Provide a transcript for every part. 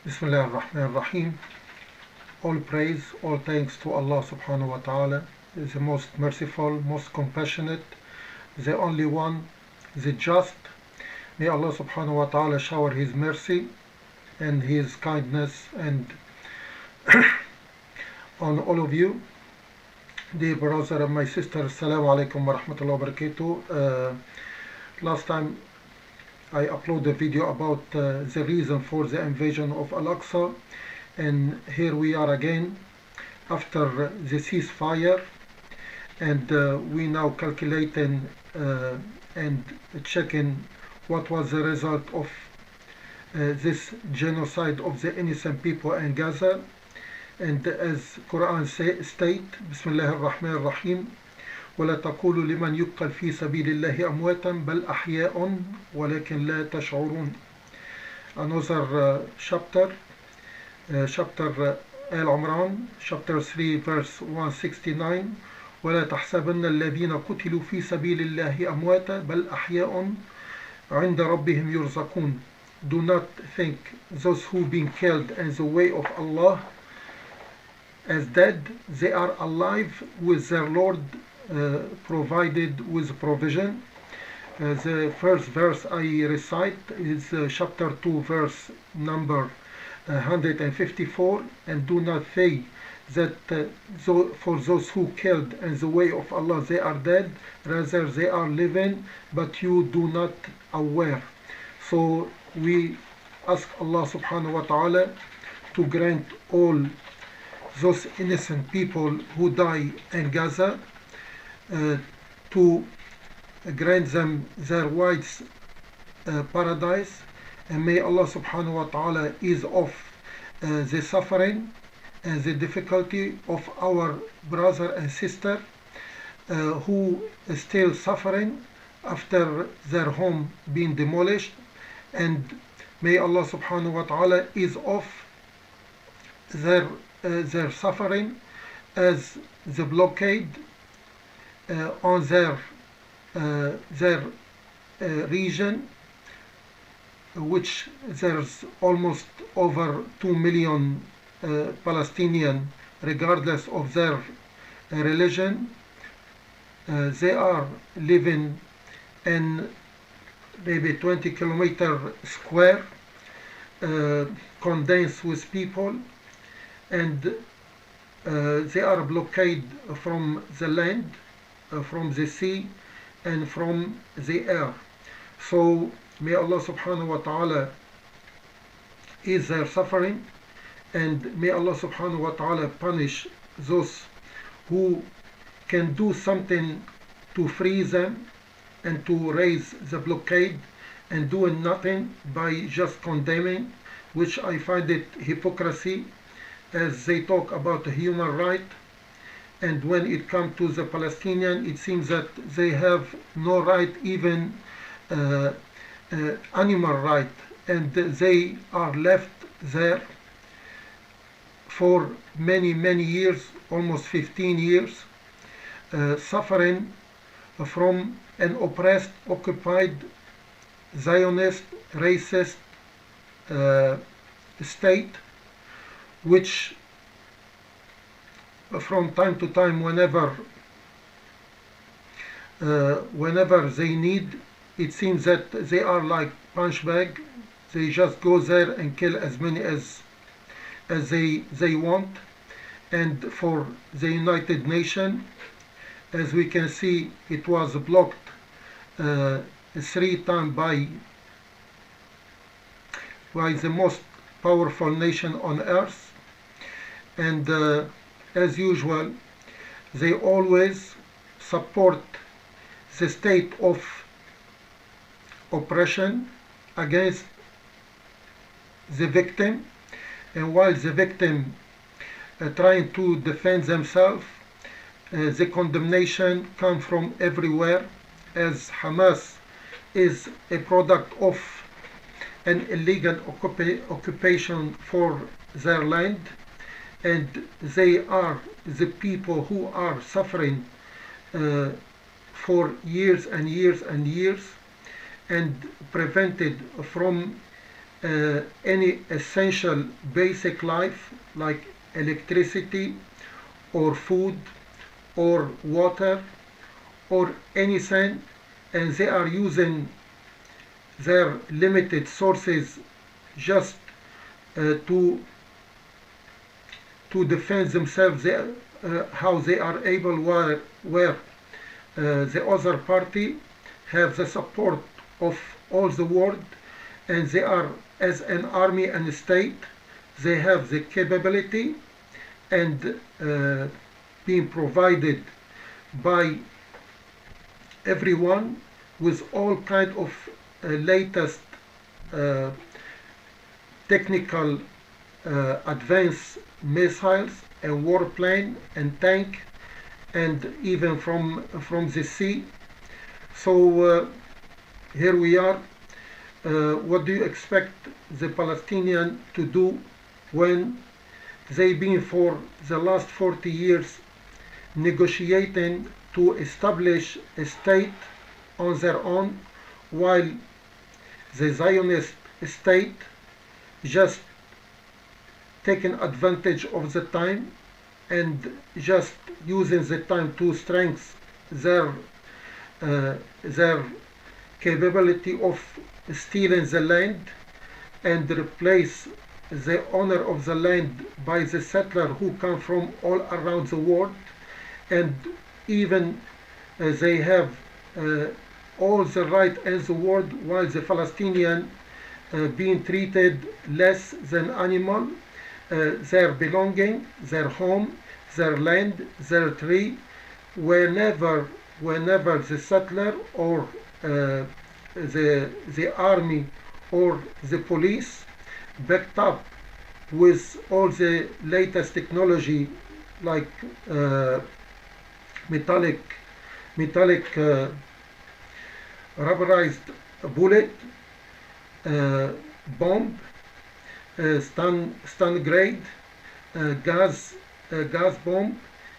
Bismillah ar-Rahman ar-Rahim. All praise, all thanks to Allah subhanahu wa ta'ala, the most merciful, most compassionate, the only one, the just. May Allah subhanahu wa ta'ala shower His mercy and His kindness and on all of you. Dear brother and my sister, Assalamu alaikum wa rahmatullahi wa barakatuh. Last time I uploaded a video about the reason for the invasion of Al-Aqsa, and here we are again after the ceasefire, and we now calculating and checking what was the result of this genocide of the innocent people in Gaza. And as Quran state, Bismillah ar-Rahman ar-Rahim, ولا تقولوا لمن يقتل في سبيل الله أمواتا بل أحياء ولكن لا تشعرون. Another chapter Al-Imran, chapter 3, verse 169, ولا تحسبن الذين قتلوا في سبيل الله أمواتا بل أحياء عند ربهم يرزقون. Do not think those who been killed in the way of Allah as dead. They are alive with their Lord provided with provision. The first verse I recite is chapter 2, verse number 154, and do not say that for those who killed in the way of Allah they are dead, rather they are living, but you do not aware. So we ask Allah subhanahu wa ta'ala to grant all those innocent people who die in Gaza to grant them their white paradise, and may Allah subhanahu wa ta'ala ease off the suffering and the difficulty of our brother and sister who is still suffering after their home being demolished, and may Allah subhanahu wa ta'ala ease off their suffering as the blockade on their region, which there's almost over 2 million Palestinians, regardless of their religion. They are living in maybe 20 kilometer square, condensed with people, and they are blockaded from the land, from the sea, and from the air. So may Allah subhanahu wa ta'ala ease their suffering, and may Allah subhanahu wa ta'ala punish those who can do something to free them and to raise the blockade, and doing nothing by just condemning, which I find it hypocrisy, as they talk about human right, and when it comes to the Palestinian, it seems that they have no right, even animal right, and they are left there for many years, almost 15 years, suffering from an oppressed, occupied, Zionist, racist state, which from time to time, whenever they need, it seems that they are like punch bag. They just go there and kill as many as they want. And for the United Nations, as we can see, it was blocked 3 times by the most powerful nation on earth, and as usual, they always support the state of oppression against the victim, and while the victim trying to defend themselves, the condemnation comes from everywhere, as Hamas is a product of an illegal occupation for their land, and they are the people who are suffering for years and years and years, and prevented from any essential basic life like electricity or food or water or anything, and they are using their limited sources just to defend themselves, how they are able, where the other party have the support of all the world, and they are, as an army and state, they have the capability and being provided by everyone with all kind of latest uh, technical advanced missiles and warplane and tank, and even from the sea. So here we are. What do you expect the Palestinians to do when they've been for the last 40 years negotiating to establish a state on their own, while the Zionist state just taking advantage of the time and just using the time to strengthen their capability of stealing the land and replace the owner of the land by the settler who come from all around the world, and even they have all the right in the world, while the Palestinian being treated less than animal, their belonging, their home, their land, their tree, whenever the settler or the army or the police, backed up with all the latest technology like metallic rubberized bullet, bomb, stun grade, gas bomb,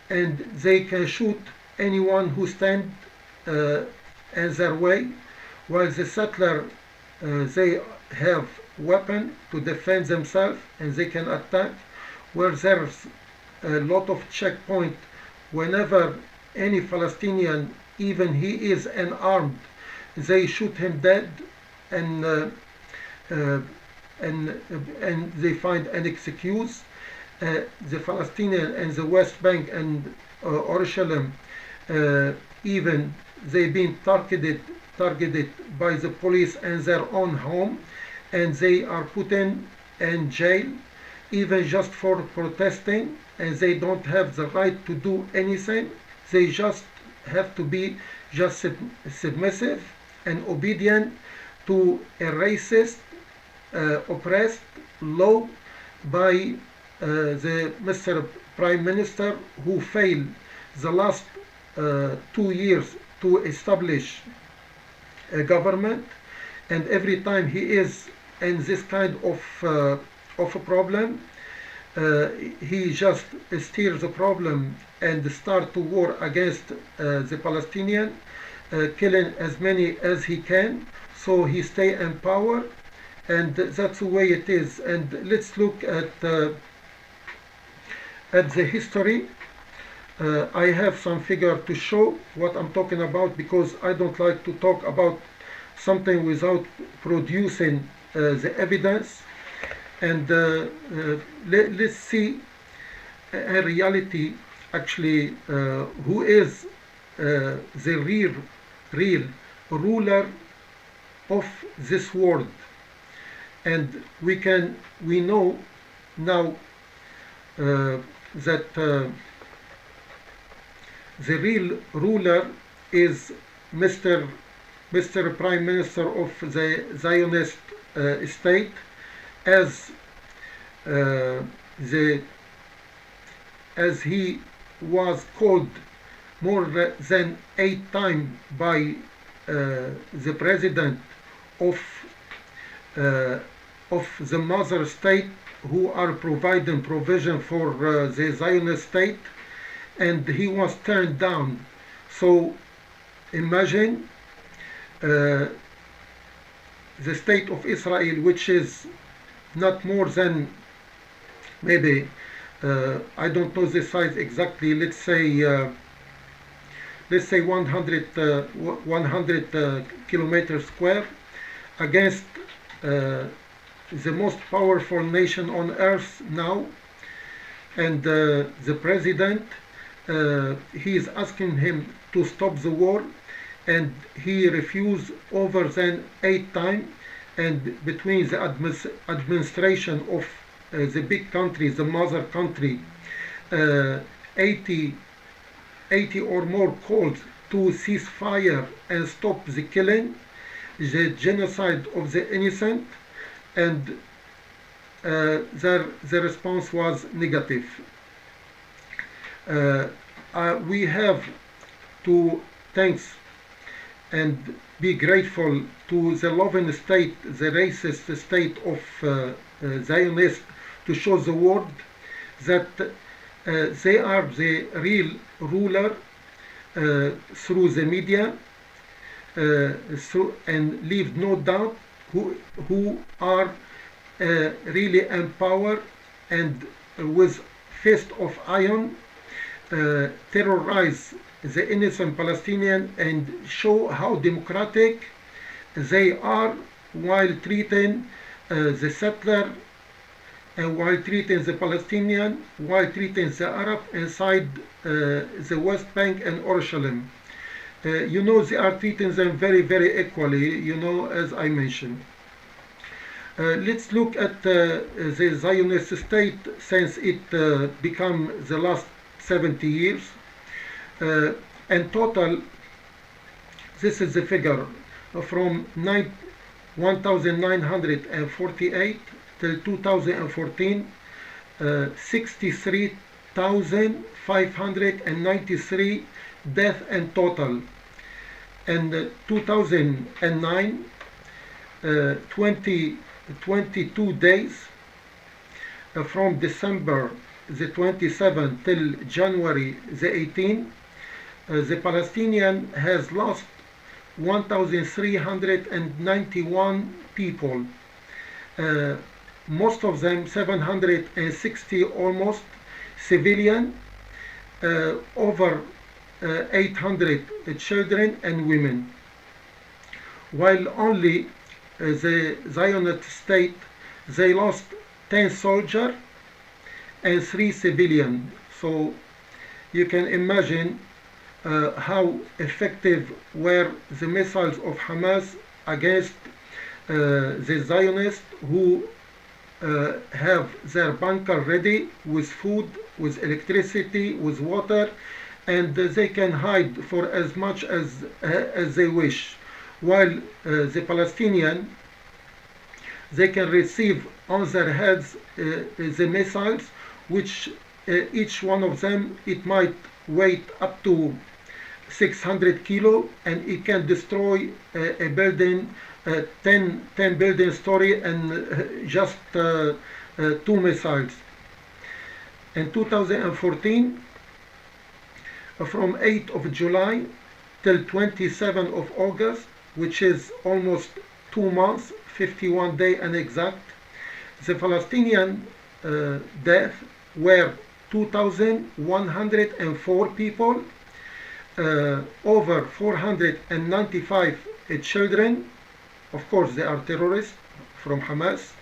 and they can shoot anyone who stand in their way, while the settler they have weapon to defend themselves and they can attack, where there's a lot of checkpoint. Whenever any Palestinian, even he is unarmed, they shoot him dead, and they find an excuse. The Palestinian and the West Bank and Jerusalem, even they been targeted by the police in their own home, and they are put in jail even just for protesting, and they don't have the right to do anything. They just have to be just submissive and obedient to a racist, oppressed law by the Mr. Prime Minister, who failed the last 2 years to establish a government, and every time he is in this kind of a problem, he just steers the problem and start to war against the Palestinian, killing as many as he can, so he stay in power, and that's the way it is. And let's look at the history. I have some figure to show what I'm talking about, because I don't like to talk about something without producing the evidence. And let's see in reality actually who is the real ruler of this world. And we know now that the real ruler is Mr. Prime Minister of the Zionist state, as he was called more than 8 times by the president of the mother state, who are providing provision for the Zionist state, and he was turned down. So imagine the state of Israel, which is not more than maybe I don't know the size exactly. Let's say 100 kilometers square against the most powerful nation on earth now, and the president, he is asking him to stop the war, and he refused over than 8 times. And between the administration of the big country, the mother country, uh, 80 80 or more calls to cease fire and stop the killing, the genocide of the innocent, and the response was negative. Uh, we have to thanks and be grateful to the loving state, the racist state of Zionists, to show the world that they are the real ruler through the media, and leave no doubt who are really empowered and with fist of iron terrorize the innocent Palestinian and show how democratic they are while treating the settler, and while treating the Palestinian, while treating the Arab inside the West Bank and Jerusalem. They are treating them very, very equally, as I mentioned. Let's look at the Zionist state since it became the last 70 years. In total, this is the figure from 1948 till 2014, 63,593 deaths in total. And 2009, 22 days from December the 27th till January the 18th, the Palestinian has lost 1,391 people. Most of them, 760 almost, civilian, over 800 children and women. While only the Zionist state, they lost 10 soldiers and 3 civilians. So you can imagine how effective were the missiles of Hamas against the Zionists, who have their bunker ready with food, with electricity, with water, and they can hide for as much as they wish. While the Palestinian, they can receive on their heads the missiles, which each one of them, it might weigh up to 600 kilo, and it can destroy a building, 10 building story, and just 2 missiles. In 2014, from 8th of July till 27th of August, which is almost 2 months, 51 days and exact, the Palestinian death were 2,104 people, over 495 children. Of course, they are terrorists from Hamas.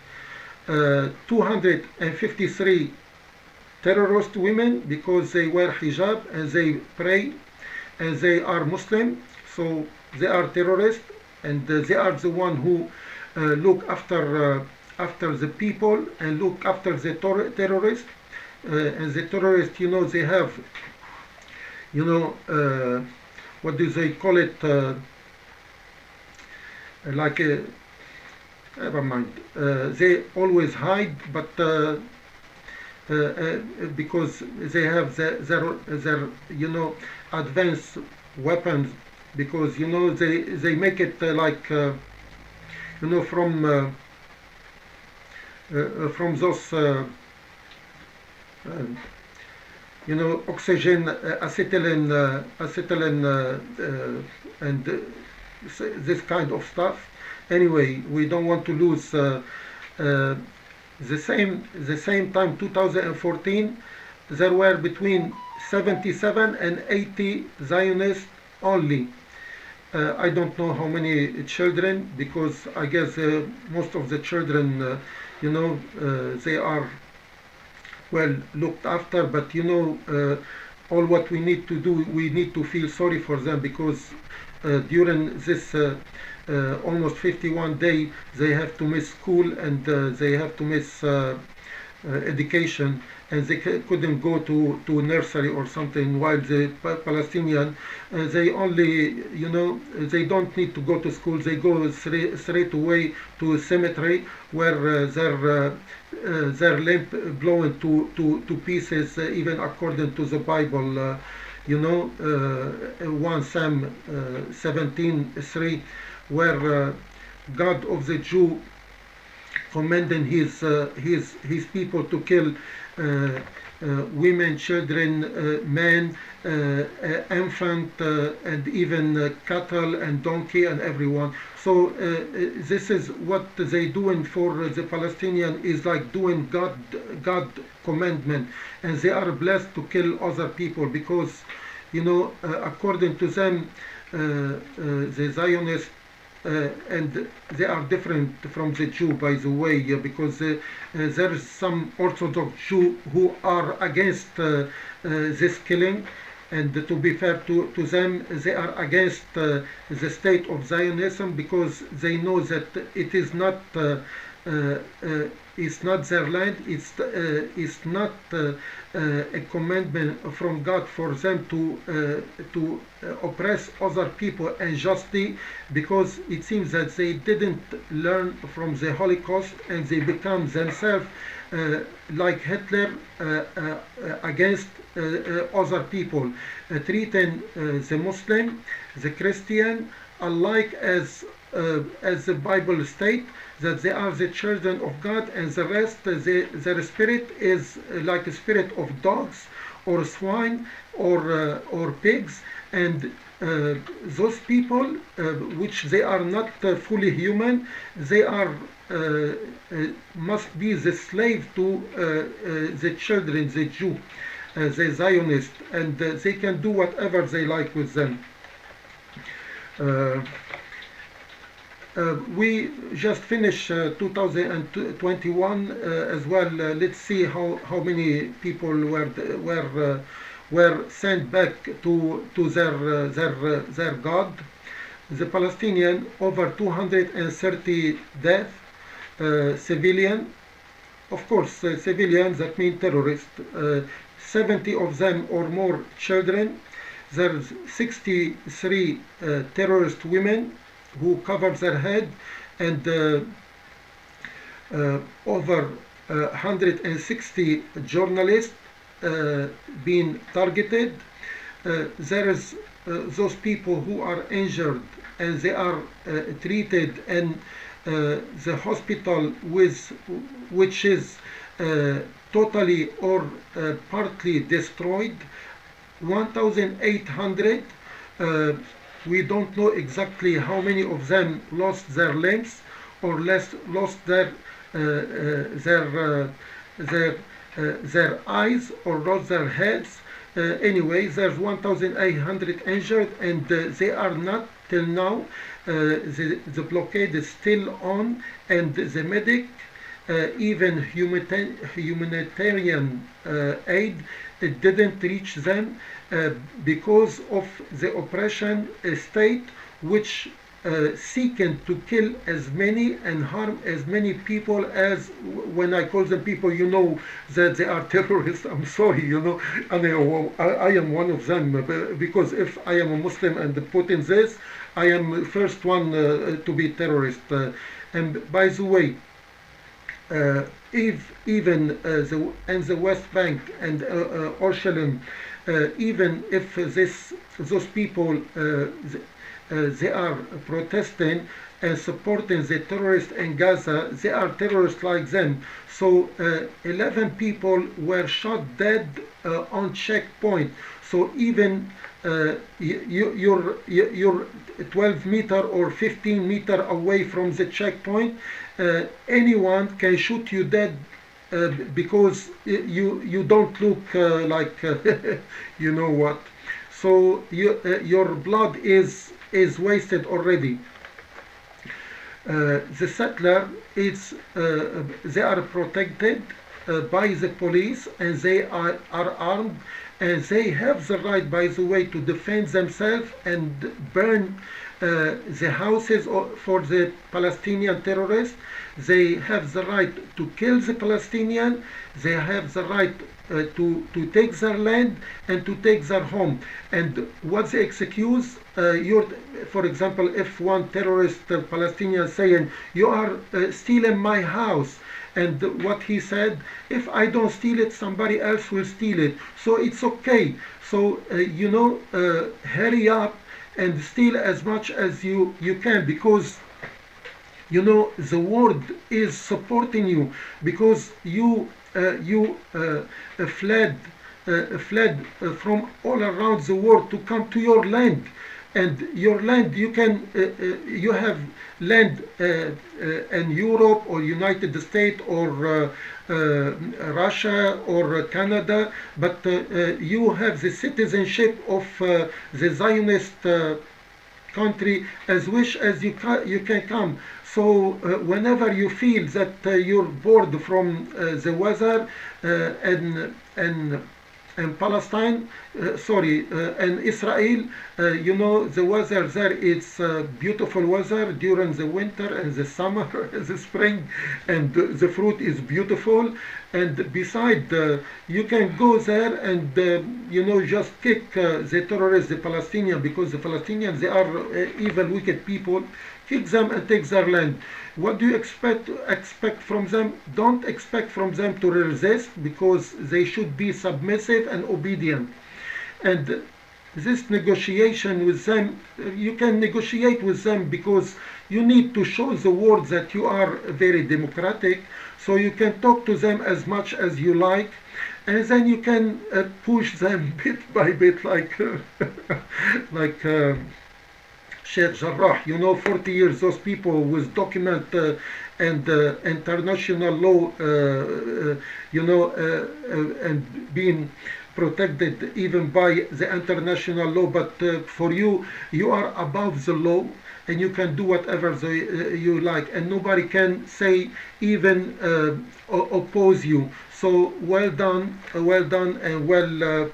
253 terrorist women, because they wear hijab and they pray and they are Muslim, so they are terrorists, and they are the one who look after the people and look after the terrorists. And the terrorists, they have, what do they call it? Like a, never mind. They always hide, but because they have their advanced weapons, because they make it like from those oxygen, acetylene, and this kind of stuff. Anyway, we don't want to lose the same time 2014 there were between 77 and 80 Zionists only. I don't know how many children, because I guess most of the children, they are well looked after, but all what we need to do, we need to feel sorry for them, because during this almost 51 day they have to miss school, and they have to miss education, and they couldn't go to nursery or something, while the Palestinian, they only, they don't need to go to school, they go straight away to a cemetery where their limb blown to pieces, even according to the Bible, 1 Sam 17:3, where God of the Jew commanding his people to kill women, children, men, infant, and even cattle and donkey and everyone. So this is what they doing for the Palestinian, is like doing God commandment, and they are blessed to kill other people, because according to them, the Zionists, and they are different from the Jew, by the way, because there is some Orthodox Jew who are against this killing, and to be fair to them, they are against the state of Zionism, because they know that it's not their land, it's not a commandment from God for them to oppress other people unjustly, because it seems that they didn't learn from the Holocaust, and they become themselves like Hitler, against other people, treating the Muslim, the Christian alike, as the Bible states, that they are the children of God, and the rest, their spirit is like a spirit of dogs or swine or pigs, and those people, which they are not fully human, they are must be the slave to the children, the Jew, the Zionist, and they can do whatever they like with them. We just finished 2021 as well. Let's see how many people were sent back to their God. The Palestinian, over 230 deaths, civilian, of course, civilians, that mean terrorists, 70 of them or more children. There's 63 terrorist women who covered their head, and over 160 journalists being targeted. There is those people who are injured, and they are treated in the hospital, which is totally or partly destroyed. 1,800. We don't know exactly how many of them lost their limbs, or lost their eyes, or lost their heads. Anyway, there's 1,800 injured, and they are not till now. The blockade is still on, and the medic, even humanitarian aid, it didn't reach them because of the oppression state, which seeking to kill as many and harm as many people as, when I call them people, that they are terrorists. I'm sorry, and I am one of them, because if I am a Muslim and put in this, I am the first one to be terrorist. And by the way, if even in the West Bank and Jerusalem, even if those people they are protesting and supporting the terrorists in Gaza, they are terrorists like them. So 11 people were shot dead on checkpoint. So even you're 12 meter or 15 meter away from the checkpoint, anyone can shoot you dead, because you don't look like you know what. So your blood is wasted already. The settler is they are protected by the police, and they are armed, and they have the right, by the way, to defend themselves and burn the houses for the Palestinian terrorists. They have the right to kill the Palestinian. They have the right to take their land and to take their home. And what they excuse, for example, if one terrorist Palestinian saying, you are stealing my house, and what he said, if I don't steal it, somebody else will steal it, so it's okay. So hurry up and steal as much as you can, because the world is supporting you, because you fled from all around the world to come to your land. And your land, you have land in Europe or United States or Russia or Canada, but you have the citizenship of the Zionist country as wish as you can come. So whenever you feel that you're bored from the weather and Palestine, and Israel, the weather there is beautiful weather during the winter and the summer, the spring, and the fruit is beautiful. And beside, you can go there and just kick the terrorists, the Palestinians, because the Palestinians, they are evil, wicked people. Kick them and take their land. What do you expect from them? Don't expect from them to resist, because they should be submissive and obedient. And this negotiation with them, you can negotiate with them because you need to show the world that you are very democratic. So you can talk to them as much as you like, and then you can push them bit by bit, like Sheikh Jarrah, 40 years, those people with document and international law, and being protected even by the international law. But for you, you are above the law, and you can do whatever you like, and nobody can say even oppose you. So well done, and well,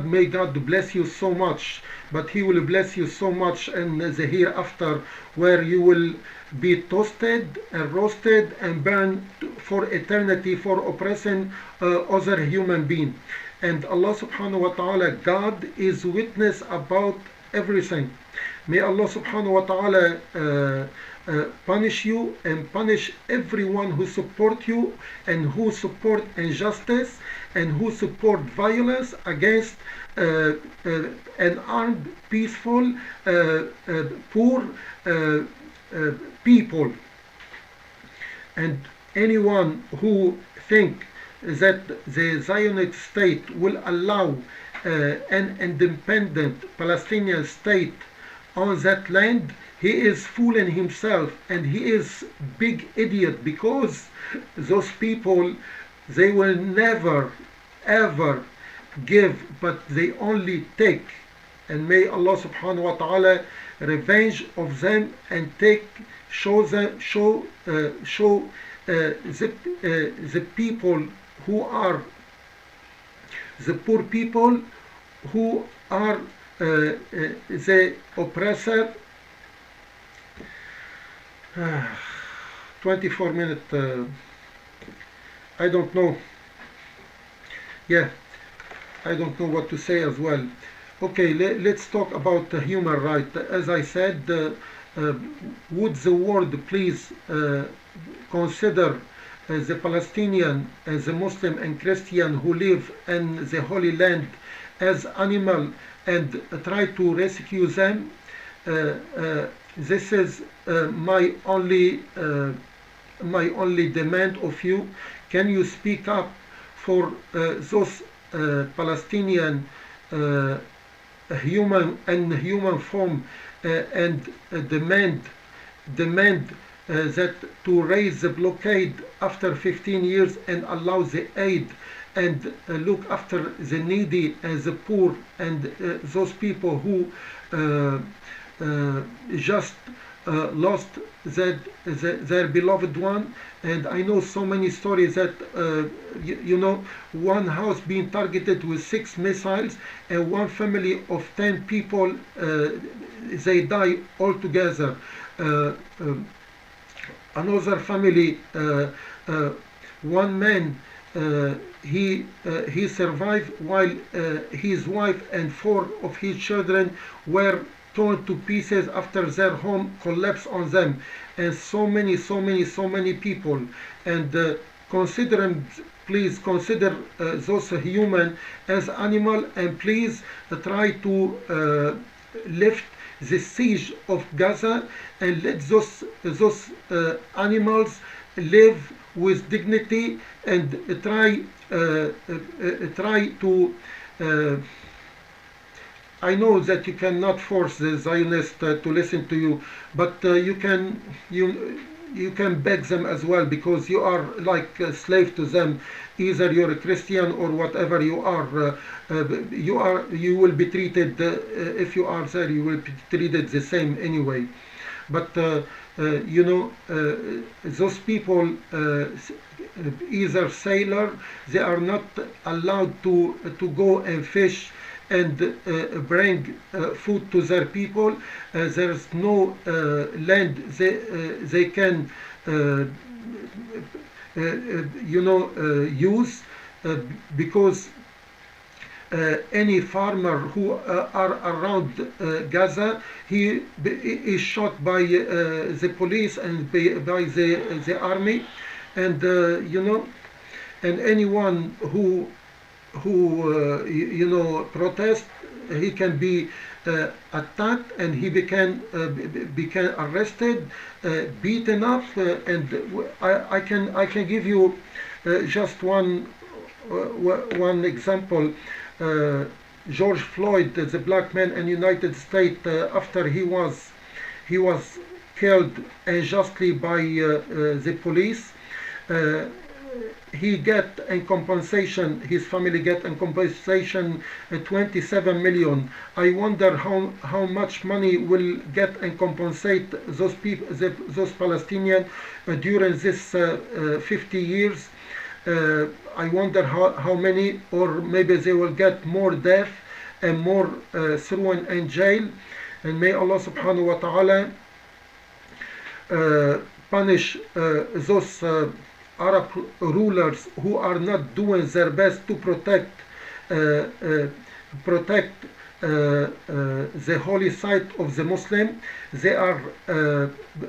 may God bless you so much. But He will bless you so much in the hereafter, where you will be toasted and roasted and burned for eternity for oppressing other human beings. And Allah subhanahu wa ta'ala, God is witness about everything. May Allah subhanahu wa ta'ala punish you and punish everyone who support you and who support injustice and who support violence against an armed, peaceful, poor people. And anyone who think that the Zionist state will allow an independent Palestinian state on that land, he is fooling himself, and he is big idiot, because those people, they will never ever give, but they only take. And may Allah subhanahu wa ta'ala revenge of them and show the people who are the poor people, who are the oppressor. 24 minutes, I don't know. Yeah, I don't know what to say as well. Okay, let's talk about human rights. As I said, would the world please consider the Palestinian and the Muslim and Christian who live in the Holy Land as animal, and try to rescue them? This is my only demand of you. Can you speak up for those Palestinian uh, human form and demand that to raise the blockade after 15 years and allow the aid and look after the needy and the poor and those people who just lost their beloved one. And I know so many stories that one house being targeted with 6 missiles and one family of 10 people they die altogether. Another family, one man, he survived while his wife and 4 of his children were torn to pieces after their home collapsed on them. And so many people. And please consider those human as animal, and please try to lift the siege of Gaza and let those animals live with dignity, and try to I know that you cannot force the Zionists to listen to you, but you can beg them as well, because you are like a slave to them. Either you're a Christian or whatever you are, you will be treated. If you are there, you will be treated the same anyway. But those people, either sailor, they are not allowed to go and fish and bring food to their people. There's no land they can use, because any farmer who are around Gaza, he is shot by the police and by the army, and and anyone who protest, he can be attacked, and he became arrested, beaten up, and I can give you just one example. George Floyd, the black man in United States, after he was killed unjustly by the police, he get in compensation, his family get in compensation 27 million. I wonder how much money will get and compensate those people, those Palestinians during this 50 years. I wonder how many, or maybe they will get more death and more thrown in jail. And may Allah subhanahu wa ta'ala punish those Arab rulers who are not doing their best to protect the holy site of the Muslim. They are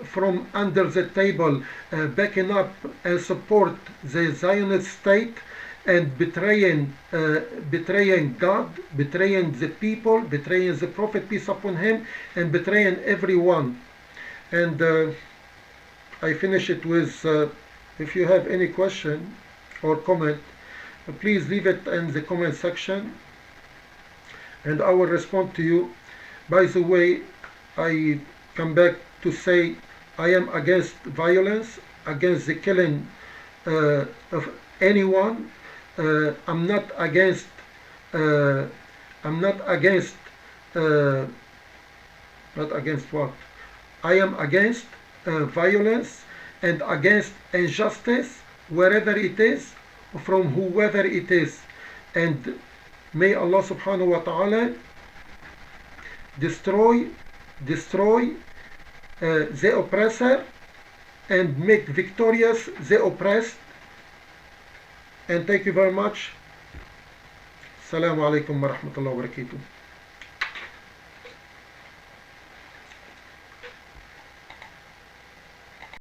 from under the table backing up and support the Zionist state, and betraying God, betraying the people, betraying the Prophet, peace upon him, and betraying everyone. And I finish it with, if you have any question or comment, please leave it in the comment section, and I will respond to you. By the way, I come back to say I am against violence, against the killing of anyone. I'm not against what? I am against violence and against injustice wherever it is, from whoever it is. And may Allah subhanahu wa ta'ala destroy the oppressor and make victorious the oppressed. And thank you very much. Assalamu alaikum wa rahmatullahi wa barakatuh.